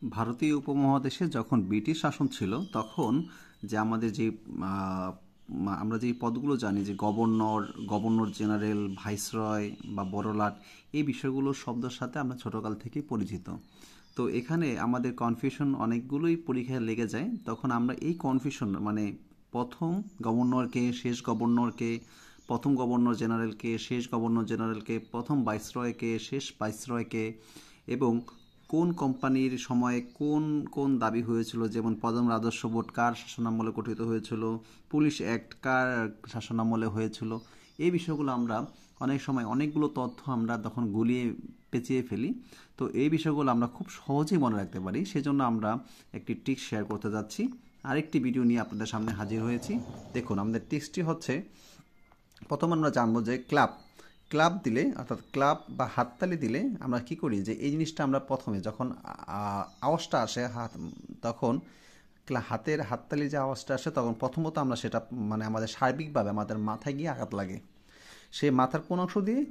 ভারতীয় উপমহাদেশে যখন ব্রিটিশ শাসন ছিল তখন যে আমাদের যে আমরা যে পদগুলো জানি যে গভর্নর, গভর্নর জেনারেল, ভাইসরয় বা বড়লাট, এই বিষয়গুলোর শব্দের সাথে আমরা ছোটকাল থেকেই পরিচিত। তো এখানে আমাদের কনফিউশন অনেকগুলোই পরীক্ষায় লেগে যায়। তখন আমরা এই কনফিউশন মানে প্রথম গভর্নরকে, শেষ গভর্নরকে, প্রথম গভর্নর জেনারেলকে, শেষ গভর্নর জেনারেলকে, প্রথম ভাইসরয়কে, শেষ ভাইসরয়কে, এবং কোন কোম্পানির সময়ে কোন কোন দাবি হয়েছিল, যেমন প্রথম রাজস্ব বোর্ড কার শাসনামলে গঠিত হয়েছিল, পুলিশ অ্যাক্ট কার শাসনামলে হয়েছিল, এই বিষয়গুলো আমরা অনেক সময় অনেকগুলো তথ্য আমরা তখন গুলিয়ে পেঁচিয়ে ফেলি। তো এই বিষয়গুলো আমরা খুব সহজেই মনে রাখতে পারি, সেজন্য আমরা একটি ট্রিক্স শেয়ার করতে যাচ্ছি। আরেকটি ভিডিও নিয়ে আপনাদের সামনে হাজির হয়েছি। দেখুন, আমাদের ট্রিক্সটি হচ্ছে, প্রথম আমরা জানবো যে ক্লাব ক্লাব দিলে, অর্থাৎ ক্লাব বা হাততালি দিলে আমরা কি করি, যে এই জিনিসটা আমরা প্রথমে যখন আওয়াজটা আসে তখন হাতের হাততালি যে আওয়াজটা আসে তখন প্রথমত আমরা সেটা মানে আমাদের সার্বিকভাবে আমাদের মাথায় গিয়ে আঘাত লাগে। সে মাথার কোন অংশ দিয়ে?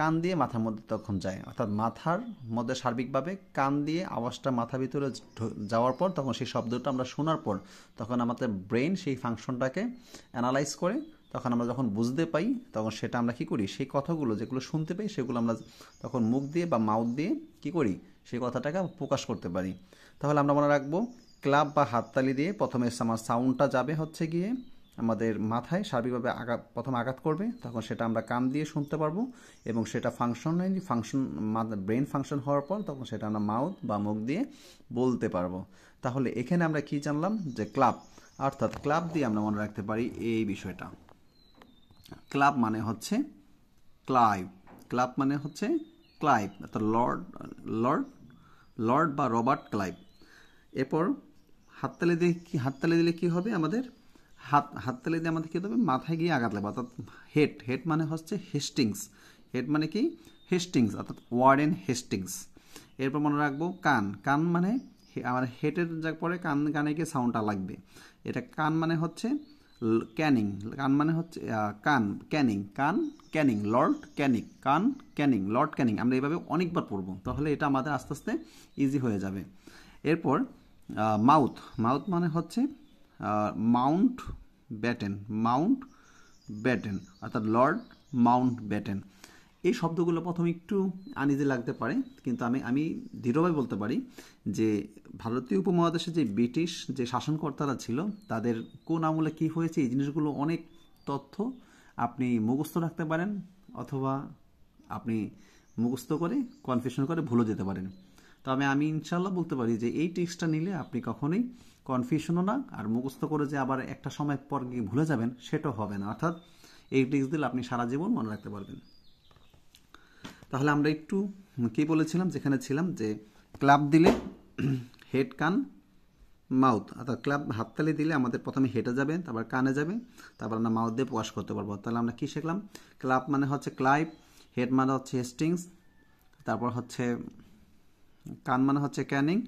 কান দিয়ে মাথার মধ্যে তখন যায়, অর্থাৎ মাথার মধ্যে সার্বিকভাবে কান দিয়ে আওয়াজটা মাথার ভিতরে যাওয়ার পর তখন সেই শব্দটা আমরা শোনার পর তখন আমাদের ব্রেন সেই ফাংশনটাকে অ্যানালাইজ করে, তখন আমরা যখন বুঝতে পাই তখন সেটা আমরা কি করি, সেই কথাগুলো যেগুলো শুনতে পাই সেগুলো আমরা তখন মুখ দিয়ে বা মাউথ দিয়ে কি করি, সেই কথাটাকে প্রকাশ করতে পারি। তাহলে আমরা মনে রাখবো, ক্লাব বা হাততালি দিয়ে প্রথমে আমার সাউন্ডটা যাবে হচ্ছে গিয়ে আমাদের মাথায় সার্বিকভাবে প্রথম আঘাত করবে, তখন সেটা আমরা কান দিয়ে শুনতে পারবো, এবং সেটা ব্রেন ফাংশন হওয়ার পর তখন সেটা আমরা মাউথ বা মুখ দিয়ে বলতে পারবো। তাহলে এখানে আমরা কি জানলাম, যে ক্লাব, অর্থাৎ ক্লাব দিয়ে আমরা মনে রাখতে পারি এই বিষয়টা। ক্লাব মানে হচ্ছে ক্লাইভ, ক্লাব মানে হচ্ছে ক্লাইভ, অর্থাৎ লর্ড লর্ড বা রবার্ট ক্লাইভ। এরপর হাততালি দিলে কি হবে, আমাদের হাততালি দিয়ে আমাদের কী হবে, মাথায় গিয়ে আঘাত লাগবে, অর্থাৎ হেড মানে হচ্ছে হেস্টিংস। হেড মানে কি? হেস্টিংস, অর্থাৎ ওয়ারেন হেস্টিংস। এরপর মনে রাখবো কান মানে আমার হেডের যা পরে কানে গিয়ে সাউন্ডটা লাগবে। এটা কান মানে হচ্ছে ক্যানিং, কান মানে হচ্ছে ক্যানিং, লর্ড ক্যানিং, লর্ড ক্যানিং। আমরা এইভাবে অনেকবার পড়বো, তাহলে এটা আমাদের আস্তে আস্তে ইজি হয়ে যাবে। এরপর মাউথ মানে হচ্ছে মাউন্ট ব্যাটেন, অর্থাৎ লর্ড মাউন্ট ব্যাটেন। এই শব্দগুলো প্রথমে একটু আনইজি লাগতে পারে, কিন্তু আমি দৃঢ়ভাবে বলতে পারি যে ভারতীয় উপমহাদেশে যে ব্রিটিশ যে শাসনকর্তারা ছিল তাদের কোন আমলে কী হয়েছে, এই জিনিসগুলো অনেক তথ্য আপনি মুখস্থ রাখতে পারেন, অথবা আপনি মুখস্থ করে কনফিউশন করে ভুলে যেতে পারেন। তবে আমি ইনশাল্লাহ বলতে পারি যে এই ট্রিক্সটা নিলে আপনি কখনোই কনফিউশনও না, আর মুখস্থ করে যে আবার একটা সময় পর গিয়ে ভুলে যাবেন সেটাও হবে না। অর্থাৎ এই ট্রিক্স দিলে আপনি সারা জীবন মনে রাখতে পারবেন। তাহলে আমরা একটু কি বলেছিলাম, যেখানে ছিলাম, যে ক্লাব দিলে হেড, কান, মাউথ, অর্থাৎ ক্লাব হাততালি দিলে আমাদের প্রথমে হেডে যাবে, তারপর কানে যাবে, তারপর আমরা মাউথ দিয়ে প্রকাশ করতে পারবো। তাহলে আমরা কি শিখলাম, ক্লাব মানে হচ্ছে ক্লাইভ, হেড মানে হচ্ছে হেস্টিংস, তারপর হচ্ছে কান মানে হচ্ছে ক্যানিং,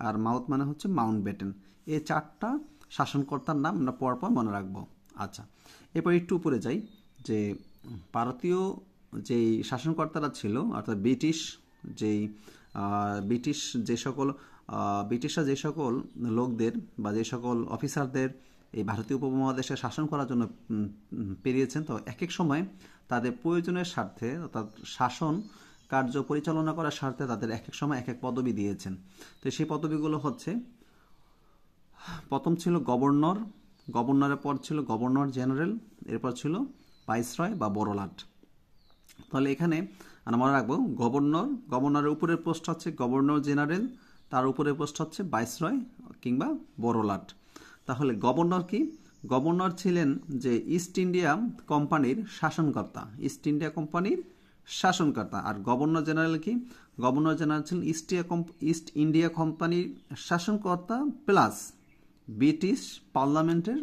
আর মাউথ মানে হচ্ছে মাউন্ট ব্যাটেন। এই চারটা শাসনকর্তার নাম আমরা পরপর মনে রাখবো। আচ্ছা, এরপর একটু উপরে যাই, যে ভারতীয় যেই শাসনকর্তারা ছিল, অর্থাৎ ব্রিটিশরা যে সকল লোকদের বা যে সকল অফিসারদের এই ভারতীয় উপমহাদেশে শাসন করার জন্য পেরিয়েছেন, তো এক এক সময় তাদের প্রয়োজনের স্বার্থে, অর্থাৎ শাসন কার্য পরিচালনা করার স্বার্থে তাদের এক এক সময় এক এক পদবি দিয়েছেন। তো সেই পদবিগুলো হচ্ছে, প্রথম ছিল গভর্নরের পর ছিল গভর্নর জেনারেল, এরপর ছিল ভাইসরয় বা বড়লাট। তাহলে এখানে আমরা মনে রাখবো, গভর্নরের উপরের পোস্ট হচ্ছে গভর্নর জেনারেল, তার উপরের পোস্ট হচ্ছে ভাইসরয় কিংবা বড়লাট। তাহলে গভর্নর কি? গভর্নর ছিলেন যে ইস্ট ইন্ডিয়া কোম্পানির শাসনকর্তা। আর গভর্নর জেনারেল কি? গভর্নর জেনারেল ছিলেন ইস্ট ইন্ডিয়া কোম্পানির শাসনকর্তা প্লাস ব্রিটিশ পার্লামেন্টের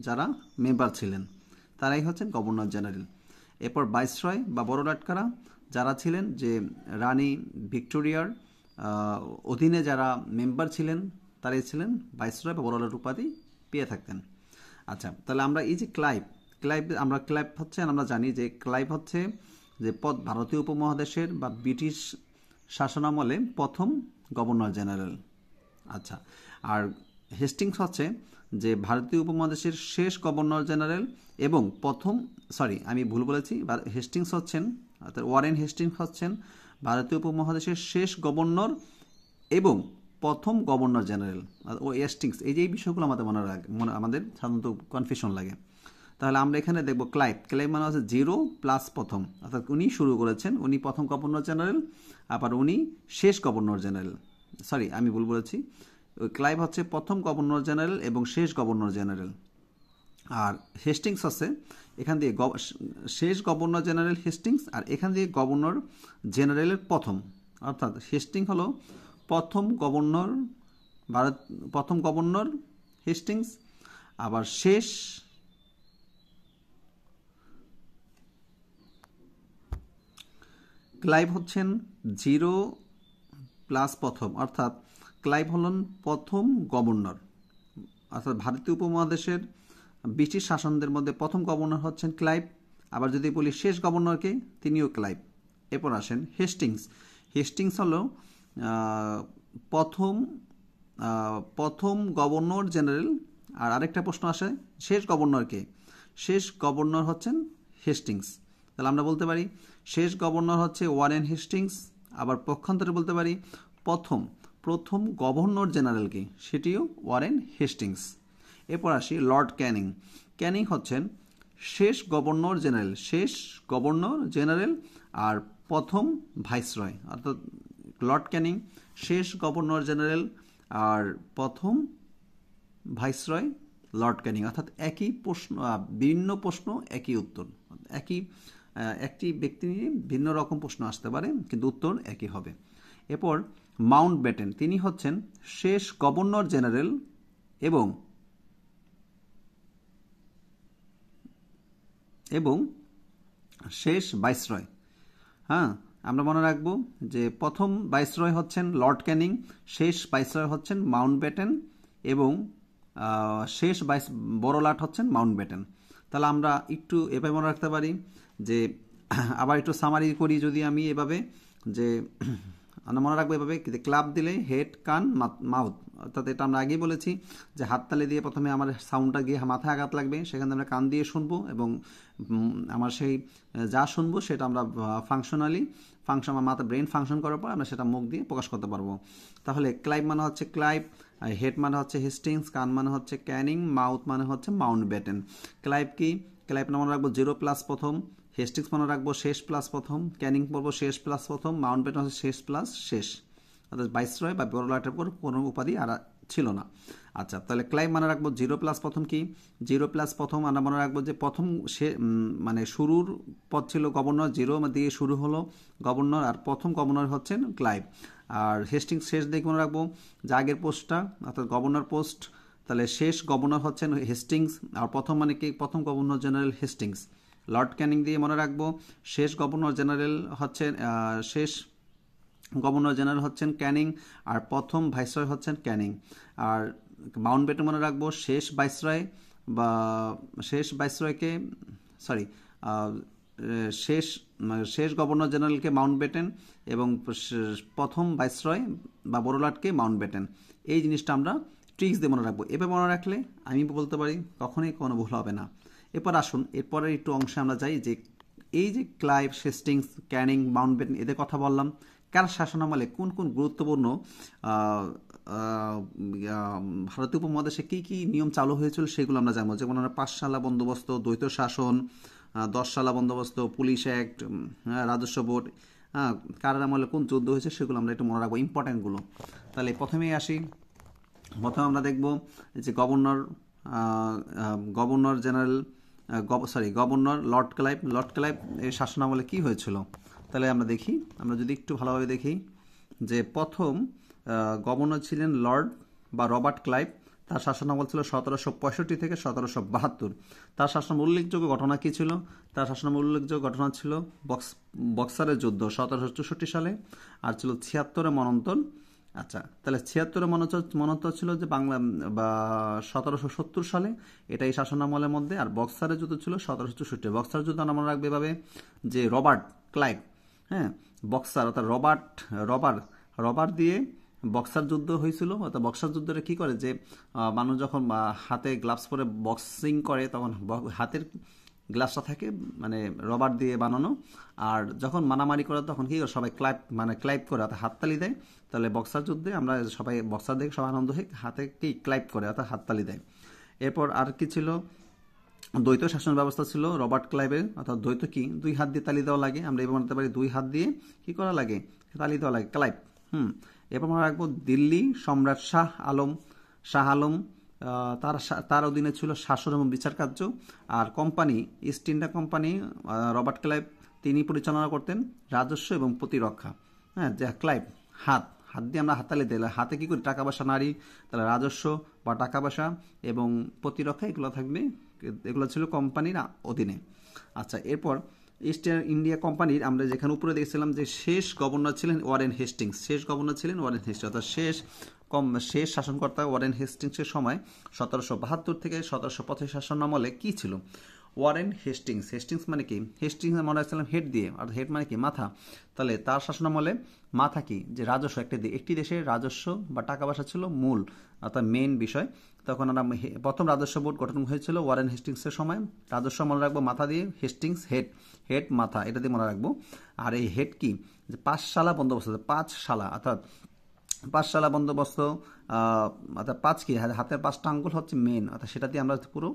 যারা মেম্বার ছিলেন, তারাই হচ্ছেন গভর্নর জেনারেল। এরপর ভাইসরয় বা বড়লাট কারা? যারা ছিলেন যে রানী ভিক্টোরিয়ার অধীনে যারা মেম্বার ছিলেন তারাই ছিলেন ভাইসরয় বা বড়লাট উপাধি পেয়ে থাকতেন। আচ্ছা, তাহলে আমরা এই যে ক্লাইভ হচ্ছে, আমরা জানি যে ক্লাইভ হচ্ছে যে ভারতীয় উপমহাদেশের বা ব্রিটিশ শাসনামলে প্রথম গভর্নর জেনারেল। আচ্ছা, আর হেস্টিংস হচ্ছে যে ভারতীয় উপমহাদেশের শেষ গভর্নর জেনারেল এবং প্রথম, সরি আমি ভুল বলেছি, হেস্টিংস হচ্ছেন অর্থাৎ ওয়ারেন হেস্টিংস হচ্ছেন ভারতীয় উপমহাদেশের শেষ গভর্নর এবং প্রথম গভর্নর জেনারেল। ও হেস্টিংস, এই যে এই বিষয়গুলো আমাদের আমাদের সাধারণত কনফিউশন লাগে। তাহলে আমরা এখানে দেখব ক্লাইভ। ক্লাইভ মানে হচ্ছে 0 প্লাস প্রথম, অর্থাৎ উনি শুরু করেছেন, উনি প্রথম গভর্নর জেনারেল, আবার উনি শেষ গভর্নর জেনারেল। সরি আমি ভুল বলেছি, ওই ক্লাইভ হচ্ছে প্রথম গভর্নর জেনারেল এবং শেষ গভর্নর জেনারেল। আর হেস্টিংস আছে এখান দিয়ে শেষ গভর্নর জেনারেল হেস্টিংস, আর এখান দিয়ে গভর্নর জেনারেলের প্রথম, অর্থাৎ হেস্টিংস হলো প্রথম গভর্নর, প্রথম গভর্নর হেস্টিংস, আবার শেষ ক্লাইভ হচ্ছেন 0 প্লাস প্রথম, অর্থাৎ ক্লাইভ হলেন প্রথম গভর্নর, অর্থাৎ ভারতীয় উপমহাদেশের ব্রিটিশ শাসনদের মধ্যে প্রথম গভর্নর হচ্ছেন ক্লাইভ। আবার যদি বলি শেষ গভর্নরকে, তিনিও ক্লাইভ। এরপর আসেন হেস্টিংস। হেস্টিংস হলো প্রথম প্রথম গভর্নর জেনারেল। আর আরেকটা প্রশ্ন আসে, শেষ গভর্নরকে? শেষ গভর্নর হচ্ছেন হেস্টিংস। তাহলে আমরা বলতে পারি শেষ গভর্নর হচ্ছে ওয়ারেন হেস্টিংস। আবার পক্ষান্তরে বলতে পারি প্রথম গভর্নর জেনারেলকে, সেটিও ওয়ারেন হেস্টিংস। এরপর আসি লর্ড ক্যানিং। ক্যানিং হচ্ছেন শেষ গভর্নর জেনারেল আর প্রথম ভাইসরয়, অর্থাৎ লর্ড ক্যানিং শেষ গভর্নর জেনারেল আর প্রথম ভাইসরয় লর্ড ক্যানিং, অর্থাৎ একই প্রশ্ন, ভিন্ন প্রশ্ন একই উত্তর। একটি ব্যক্তি নিয়ে ভিন্ন রকম প্রশ্ন আসতে পারে, কিন্তু উত্তর একই হবে। এরপর মাউন্ট ব্যাটেন, তিনি হচ্ছেন শেষ গভর্নর জেনারেল এবং শেষ ভাইসরয়। হ্যাঁ, আমরা মনে রাখবো যে প্রথম ভাইসরয় হচ্ছেন লর্ড ক্যানিং, শেষ ভাইসরয় হচ্ছেন মাউন্ট ব্যাটেন এবং শেষ বড়লাট হচ্ছেন মাউন্ট ব্যাটেন। তাহলে আমরা একটু এভাবে মনে রাখতে পারি যে, আবার একটু সামারি করি যদি আমি এভাবে, যে আমরা মনে রাখবো এভাবে, ক্লাব দিলে হেড, কান, মাউথ, অর্থাৎ এটা আমরা আগেই বলেছি যে হাততালি দিয়ে প্রথমে আমার সাউন্ডটা গিয়ে মাথায় আঘাত লাগবে, সেখানে আমরা কান দিয়ে শুনবো এবং আমার সেই যা শুনবো সেটা আমরা আমার মাথা ব্রেন ফাংশন করার পর আমরা সেটা মুখ দিয়ে প্রকাশ করতে পারবো। তাহলে ক্লাইভ মানে হচ্ছে ক্লাইভ, হেড মানে হচ্ছে হেস্টিংস, কান মানে হচ্ছে ক্যানিং, মাউথ মানে হচ্ছে মাউন্ট ব্যাটেন। ক্লাইভ কি? ক্লাইভ মনে রাখবো 0 প্লাস প্রথম, হেস্টিংস মনে রাখবো শেষ প্লাস প্রথম, ক্যানিং পড়বো শেষ প্লাস প্রথম, মাউন্ট ব্যাটেন হচ্ছে শেষ প্লাস শেষ, অর্থাৎ ভাইসরয় বা বড়লাটের পর কোনো উপাধি আর ছিল না। আচ্ছা, তাহলে ক্লাইভ মানে রাখবো 0 প্লাস প্রথম কি? 0 প্লাস প্রথম আমরা মনে রাখবো যে প্রথম মানে শুরুর পদ ছিল গভর্নর, 0 দিয়ে শুরু হলো গভর্নর, আর প্রথম গভর্নর হচ্ছেন ক্লাইভ। আর হেস্টিংস শেষ দিকে মনে রাখবো যে আগের পোস্টটা, অর্থাৎ গভর্নর পোস্ট, তাহলে শেষ গভর্নর হচ্ছেন হেস্টিংস, আর প্রথম মানে কি? প্রথম governor general Hastings. Lord Canning দিয়ে মনে রাখবো শেষ গভর্নর জেনারেল হচ্ছেন ক্যানিং, আর প্রথম ভাইসরয় হচ্ছেন ক্যানিং। আর মাউন্ট ব্যাটেন মনে রাখবো শেষ ভাইসরয়কে, সরি শেষ গভর্নর জেনারেলকে মাউন্ট ব্যাটেন এবং প্রথম ভাইসরয় বা বড়লাটকে মাউন্ট ব্যাটেন। এই জিনিসটা আমরা ট্রিক্স দিয়ে মনে রাখবো। এবার মনে রাখলে আমি বলতে পারি কখনোই কোনো ভুল হবে না। এরপর আসুন, এরপরের একটু অংশে আমরা যাই যে এই যে Clive, Hastings, Canning, Mount Batten, এদের কথা বললাম, কার শাসনামলে কোন কোন গুরুত্বপূর্ণ ভারতীয় উপমহাদেশে কী কী নিয়ম চালু হয়েছিল সেগুলো আমরা জানবো। যেমন আমরা পাঠশালা বন্দোবস্ত, দ্বৈত শাসন, 10 সালা বন্দোবস্ত, পুলিশ অ্যাক্ট, রাজস্ব বোর্ড, কার আমলে কোন যুদ্ধ হয়েছে সেগুলো আমরা একটু মনে রাখবো, ইম্পর্টেন্টগুলো। তাহলে প্রথমেই আসি, প্রথমে আমরা দেখব যে governor general, governor Lord Clive এই শাসনামলে কী হয়েছিল। তাহলে আমরা যদি একটু ভালোভাবে দেখি যে প্রথম গভর্নর ছিলেন লর্ড বা রবার্ট ক্লাইভ। তার শাসনামল ছিল 1765 থেকে 1772। তার শাসনামল উল্লেখযোগ্য ঘটনা কী ছিল? তার শাসনামল উল্লেখযোগ্য ঘটনা ছিল বক্সারের যুদ্ধ 1764 সালে, আর ছিল 76 মন্বন্তর। আচ্ছা, তাহলে 76 মন্বন্তর ছিল যে বাংলা বা 1770 সালে, এটা এই শাসনামলের মধ্যে। আর বক্সারের যুদ্ধ ছিল 1764। বক্সার যুদ্ধ আমরা মনে রাখবো এভাবে যে রবার্ট ক্লাইভ, হ্যাঁ, বক্সার অর্থাৎ রবার দিয়ে বক্সার যুদ্ধ হয়েছিল। অর্থাৎ বক্সার যুদ্ধটা কি করে যে মানুষ যখন হাতে গ্লাভস পরে বক্সিং করে তখন হাতের গ্লাভসটা থাকে মানে রবার দিয়ে বানানো, আর যখন মারামারি করে তখন কি করে সবাই ক্লাইপ করে অর্থাৎ হাততালি দেয়। তাহলে বক্সার যুদ্ধে আমরা সবাই বক্সার দেখে সবাই আনন্দ হয়ে হাতে কি ক্লাইপ করে অর্থাৎ হাততালি দেয়। এরপর আর কি ছিল, দ্বৈত শাসন ব্যবস্থা ছিল রবার্ট ক্লাইভের। অর্থাৎ দ্বৈত কি, দুই হাত দিয়ে তালি দেওয়া লাগে, আমরা এবার বলতে পারি দুই হাত দিয়ে কি করা লাগে, তালি দেওয়া লাগে, ক্লাইভ। এরপর আমরা রাখবো দিল্লি সম্রাট শাহ আলম তার অধীনে ছিল শাসন এবং বিচার কার্য। আর company east India company Robert Clive তিনি পরিচালনা করতেন রাজস্ব এবং প্রতিরক্ষা। হ্যাঁ, যে ক্লাইভ হাত হাত দিয়ে আমরা হাততালি দিই, হাতে কি করি, টাকা পয়সা নারী, তাহলে রাজস্ব বা টাকা পয়সা এবং প্রতিরক্ষা এগুলো থাকবে, এগুলো ছিল কোম্পানির অধীনে। আচ্ছা, এরপর ইস্ট ইন্ডিয়া কোম্পানির আমরা যেখানে উপরে দেখছিলাম যে শেষ গভর্নর ছিলেন ওয়ারেন হেস্টিংস, অর্থাৎ শেষ শাসনকর্তা ওয়ারেন হেস্টিংসের সময় 1772 থেকে 1785 শাসনামলে কি ছিল, ওয়ারেন হেস্টিংস মানে কি, হেস্টিংস মনে রাখছিলাম হেড দিয়ে, আর হেড মানে কি মাথা। তাহলে তার শাসনামলে মাথা কি, যে রাজস্ব, একটি দেশের রাজস্ব বা টাকা পয়সা ছিল মূল অর্থাৎ মেইন বিষয়। তখন আমরা প্রথম রাজস্ব বোর্ড গঠন হয়েছিল ওয়ারেন হেস্টিংসের সময়। রাজস্ব মনে রাখবো মাথা দিয়ে, হেস্টিংস হেড মাথা, এটা দিয়ে মনে রাখবো। আর এই হেড কি, যে পাঁচশালা বন্দোবস্ত, পাঁচশালা বন্দোবস্ত, অর্থাৎ পাঁচ কি, হাতের পাঁচটা আঙ্গুল হচ্ছে মেন, অর্থাৎ সেটা দিয়ে আমরা পুরো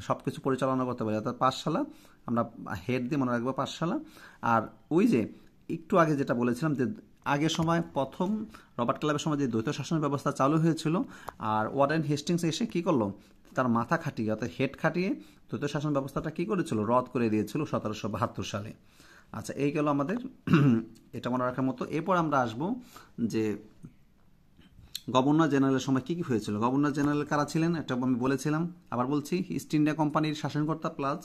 সব কিছু পরিচালনা করতে পারি। অর্থাৎ পাঁচশালা আমরা হেড দিয়ে মনে রাখবো, পাঁচশালা। আর ওই যে একটু আগে যেটা বলেছিলাম যে আগের সময় প্রথম রবার্ট ক্লাইভের সময় যে দ্বৈত শাসন ব্যবস্থা চালু হয়েছিল, আর ওয়ারেন হেস্টিংস এসে কি করলো, তার মাথা খাটিয়ে অর্থাৎ হেড খাটিয়ে দ্বৈত শাসন ব্যবস্থাটা কি করেছিল, রদ করে দিয়েছিল 1772 সালে। আচ্ছা, এই গেল আমাদের এটা মনে রাখার মতো। এরপর আমরা আসবো যে গভর্নর জেনারেলের সময় কি কি হয়েছিল। গভর্নর জেনারেল কারা ছিলেন এটা আমি বলেছিলাম, আবার বলছি, ইস্ট ইন্ডিয়া কোম্পানির শাসনকর্তা প্লাস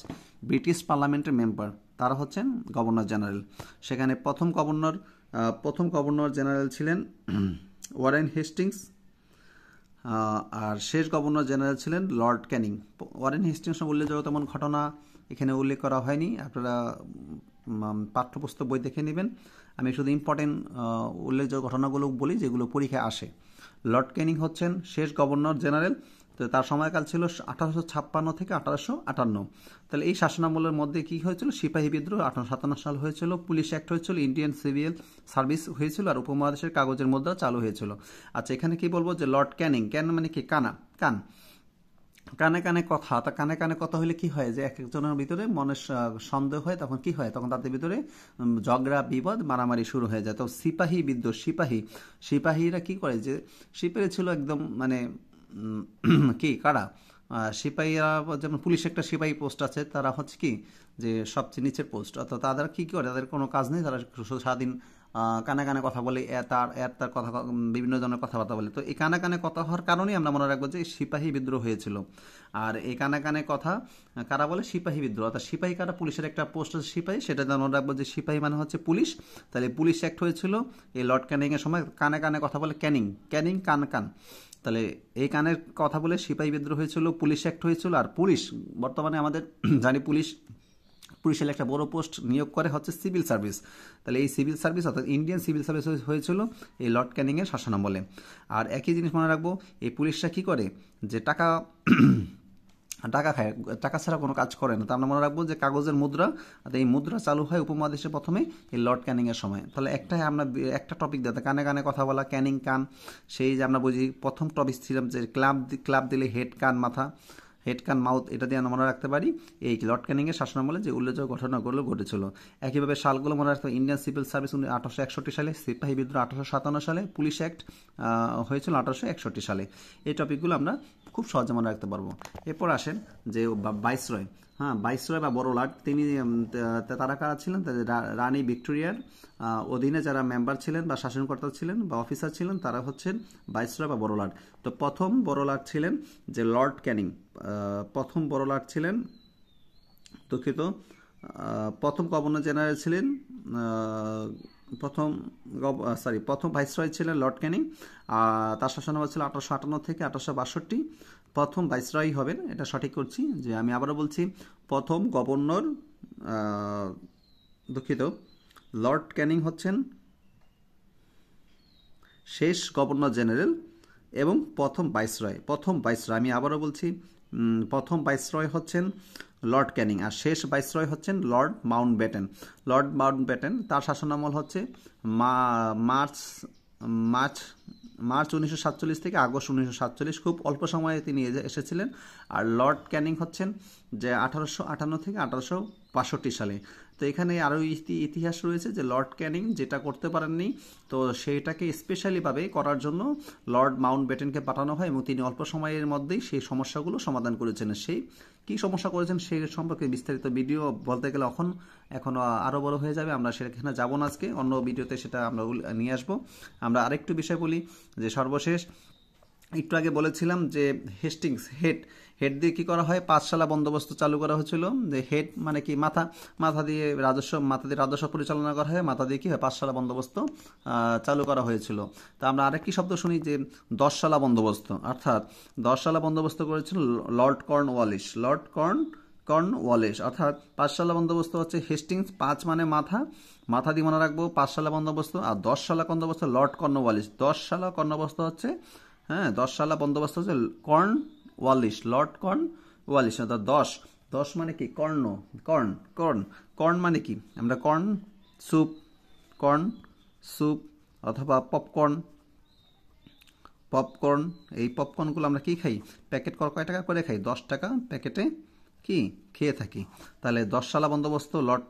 ব্রিটিশ পার্লামেন্টের মেম্বার, তারা হচ্ছেন গভর্নর জেনারেল। সেখানে প্রথম গভর্নর জেনারেল ছিলেন ওয়ারেন হেস্টিংস, আর শেষ গভর্নর জেনারেল ছিলেন লর্ড ক্যানিং। ওয়ারেন হেস্টিংস উল্লেখযোগ্য তেমন ঘটনা এখানে উল্লেখ করা হয়নি, আপনারা পাঠ্যপুস্তক বই দেখে নেবেন। আমি শুধু ইম্পর্টেন্ট উল্লেখযোগ্য ঘটনাগুলো বলি যেগুলো পরীক্ষায় আসে। লর্ড ক্যানিং হচ্ছেন শেষ গভর্নর জেনারেল। তো তার সময়কাল ছিল 1856 থেকে 1858। তাহলে এই শাসনামলের মধ্যে কি হয়েছিল, সিপাহী বিদ্রোহ 1857 সাল হয়েছিল, পুলিশ অ্যাক্ট হয়েছিল, ইন্ডিয়ান সিভিল সার্ভিস হয়েছিল, আর উপমহাদেশের কাগজের মুদ্রা চালু হয়েছিল। আচ্ছা, এখানে কি বলবো যে লর্ড ক্যানিং, মানে কি, কানে কানে কথা, তা কানে কানে কথা হলে কি হয় যে এক একজনের ভিতরে মনের সন্দেহ হয়, তখন কি হয়, তখন তাদের ভিতরে ঝগড়া বিবাদ মারামারি শুরু হয়ে যায়। তো সিপাহী বিদ্রোহ, সিপাহীরা কি করে, যে সিপাহী ছিল একদম মানে কি কারা, সিপাহীরা যেমন পুলিশ একটা সিপাহী পোস্ট আছে, তারা হচ্ছে কি যে সবচেয়ে নিচের পোস্ট, অর্থাৎ তাদের কি করে, তাদের কোনো কাজ নেই, তারা সারাদিন কানে কানে কথা বলে, তার কথা বিভিন্ন ধরনের কথাবার্তা বলে। তো এই কানে কানে কথা হওয়ার কারণেই আমরা মনে রাখবো যে সিপাহী বিদ্রোহ হয়েছিল। আর এই কানে কানে কথা কারা বলে, সিপাহী বিদ্রোহ। অর্থাৎ সিপাহী কারা, পুলিশের একটা পোস্ট আছে সিপাহী, সেটা মনে রাখবো যে সিপাহী মানে হচ্ছে পুলিশ। তাহলে পুলিশ অ্যাক্ট হয়েছিল এই লর্ড ক্যানিং এর সময়, কানে কানে কথা বলে, ক্যানিং কান। তাহলে এই কানের কথা বলে সিপাহী বিদ্রোহ হয়েছিল, পুলিশ অ্যাক্ট হয়েছিল। আর পুলিশ বর্তমানে আমাদের জানি পুলিশের একটা বড় পোস্ট নিয়োগ করে হচ্ছে সিভিল সার্ভিস। তাহলে এই সিভিল সার্ভিস অর্থাৎ ইন্ডিয়ান সিভিল সার্ভিস হয়েছিল এই লর্ড ক্যানিংয়ের শাসনামলে। আর একই জিনিস মনে রাখবো, এই পুলিশরা কি করে, যে টাকা খায়, টাকা ছাড়া কোনো কাজ করে না। তা আমরা মনে রাখবো যে কাগজের মুদ্রা, এই মুদ্রা চালু হয় উপমহাদেশে প্রথমে এই লর্ড ক্যানিংয়ের সময়। তাহলে আমরা একটা টপিক দিতে, কানে কানে কথা বলা, ক্যানিং কান, সেই যে আমরা বুঝি প্রথম টপিক ছিলাম যে ক্লাব দিলে হেড কান মাথা, হেড কান মাউথ, এটা দিয়ে আমরা মনে রাখতে পারি এই লর্ড ক্যানিংয়ের শাসনামলে যে উল্লেখযোগ্য ঘটনাগুলো ঘটেছিল। একইভাবে সালগুলো মনে রাখতে হবে, ইন্ডিয়ান সিভিল সার্ভিস 1861 সালে, সিপাহী বিদ্রোহ 1857 সালে, পুলিশ অ্যাক্ট হয়েছিল 1861 সালে। এই টপিকগুলো আমরা খুব সহজে মনে রাখতে পারবো। এরপর আসেন যে ভাইসরয়, ভাইসরয় বা বড়লাট, তিনি তারা কারা ছিলেন, রানী ভিক্টোরিয়ার অধীনে যারা মেম্বার ছিলেন বা শাসনকর্তা ছিলেন বা অফিসার ছিলেন, তারা হচ্ছেন ভাইসরয় বা বড়লাট। তো প্রথম বড়লাট ছিলেন যে লর্ড ক্যানিং, প্রথম বড়লাট ছিলেন, দুঃখিত, প্রথম গভর্নর জেনারেল ছিলেন, প্রথম ভাইসরয় ছিলেন লর্ড ক্যানিং। তার শাসনামল ছিল 1858 থেকে 1862। প্রথম ভাইসরয় হবেন, এটা সঠিক করছি, যে আমি আবারও বলছি, প্রথম গভর্নর, দুঃখিত, লর্ড ক্যানিং হচ্ছেন শেষ গভর্নর জেনারেল এবং প্রথম ভাইসরয়। প্রথম ভাইসরয়, আমি আবারও বলছি, প্রথম ভাইসরয় হচ্ছেন লর্ড ক্যানিং, আর শেষ ভাইসরয় হচ্ছেন লর্ড মাউন্টব্যাটেন। লর্ড মাউন্টব্যাটেন, তার শাসনামল হচ্ছে মার্চ মার্চ মার্চ 1947 থেকে আগস্ট 1947, খুব অল্প সময়ে তিনি এসেছিলেন। আর লর্ড ক্যানিং হচ্ছেন যে 1858 থেকে 1862 সালে। তো এখানে আরও ইতিহাস রয়েছে যে লর্ড ক্যানিং যেটা করতে পারেননি, তো সেইটাকে স্পেশালিভাবে করার জন্য লর্ড মাউন্টব্যাটেনকে পাঠানো হয় এবং তিনি অল্প সময়ের মধ্যেই সেই সমস্যাগুলো সমাধান করেছেন। সেই কী সমস্যা করেছেন সেই সম্পর্কে বিস্তারিত ভিডিও বলতে গেলে এখন আরও বড় হয়ে যাবে, আমরা সেখানে যাব না আজকে, অন্য ভিডিওতে সেটা আমরা নিয়ে আসবো। আমরা আরেকটু বিষয় বলি যে সর্বশেষ একটু আগে বলেছিলাম যে হেস্টিংস হেড দিয়ে কী করা হয়, পাঠশালা বন্দোবস্ত চালু করা হয়েছিল। যে হেড মানে কি, মাথা দিয়ে রাজস্ব পরিচালনা করা হয়, মাথা দিয়ে কি হয়, পাঠশালা বন্দোবস্ত চালু করা হয়েছিল। তা আমরা আরেকটি শব্দ শুনি যে 10 বন্দোবস্ত, অর্থাৎ 10 বন্দোবস্ত করেছিল লর্ড কর্নওয়ালিস। কর্নওয়ালিস অর্থাৎ পাঠশালা বন্দোবস্ত হচ্ছে হেস্টিংস, 5 মানে মাথা দিয়ে মনে রাখবো পাঠশালা বন্দোবস্ত, আর 10 বন্দোবস্ত লর্ড কর্নওয়ালিস। 10 বন্দোবস্ত হচ্ছে, হ্যাঁ, 10 বন্দোবস্ত হচ্ছে কর্নওয়ালিস, লর্ড কর্নওয়ালিস। অর্থাৎ 10 মানে কি, কর্ন মানে কি, আমরা কর্ন স্যুপ অথবা পপকর্ন, এই পপকর্নগুলো আমরা কি খাই, প্যাকেট কয় টাকা করে খাই, 10 টাকা প্যাকেটে কি খেয়ে থাকি। তাহলে 10 বন্দোবস্ত লর্ড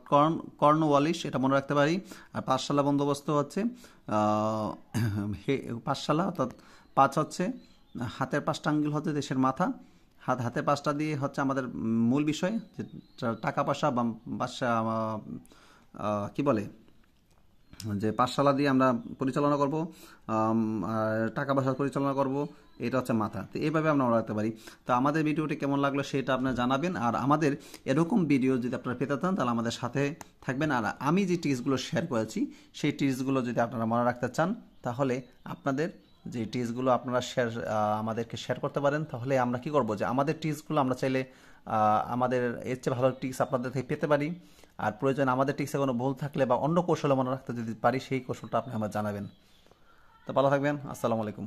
কর্নওয়ালিস, এটা মনে রাখতে পারি। আর 5 বন্দোবস্ত হচ্ছে 5 অর্থাৎ 5 হচ্ছে হাতের 5টা আঙ্গুল হচ্ছে দেশের মাথা, হাতের 5টা দিয়ে হচ্ছে আমাদের মূল বিষয় যে টাকা পয়সা কি বলে, যে পাঠশালা দিয়ে আমরা পরিচালনা করব, টাকা পয়সা পরিচালনা করব, এটা হচ্ছে মাথা। তো এইভাবে আমরা মনে রাখতে পারি। তো আমাদের ভিডিওটি কেমন লাগলো সেটা আপনারা জানাবেন, আর আমাদের এরকম ভিডিও যদি আপনারা পেতে চান তাহলে আমাদের সাথে থাকবেন। আর আমি যে টিপসগুলো শেয়ার করেছি সেই টিপসগুলো যদি আপনারা মনে রাখতে চান তাহলে আপনাদের যে টিপসগুলো আপনারা আমাদেরকে শেয়ার করতে পারেন, তাহলে আমরা কি করব যে আমাদের টিপসগুলো আমরা চাইলে আমাদের এর চেয়ে ভালো টিপস আপনাদের থেকে পেতে পারি। আর প্রয়োজন আমাদের টিপসে কোনো ভুল থাকলে বা অন্য কৌশলে মনে রাখতে যদি পারি সেই কৌশলটা আপনি আমার জানাবেন। তো ভালো থাকবেন, আসসালামু আলাইকুম।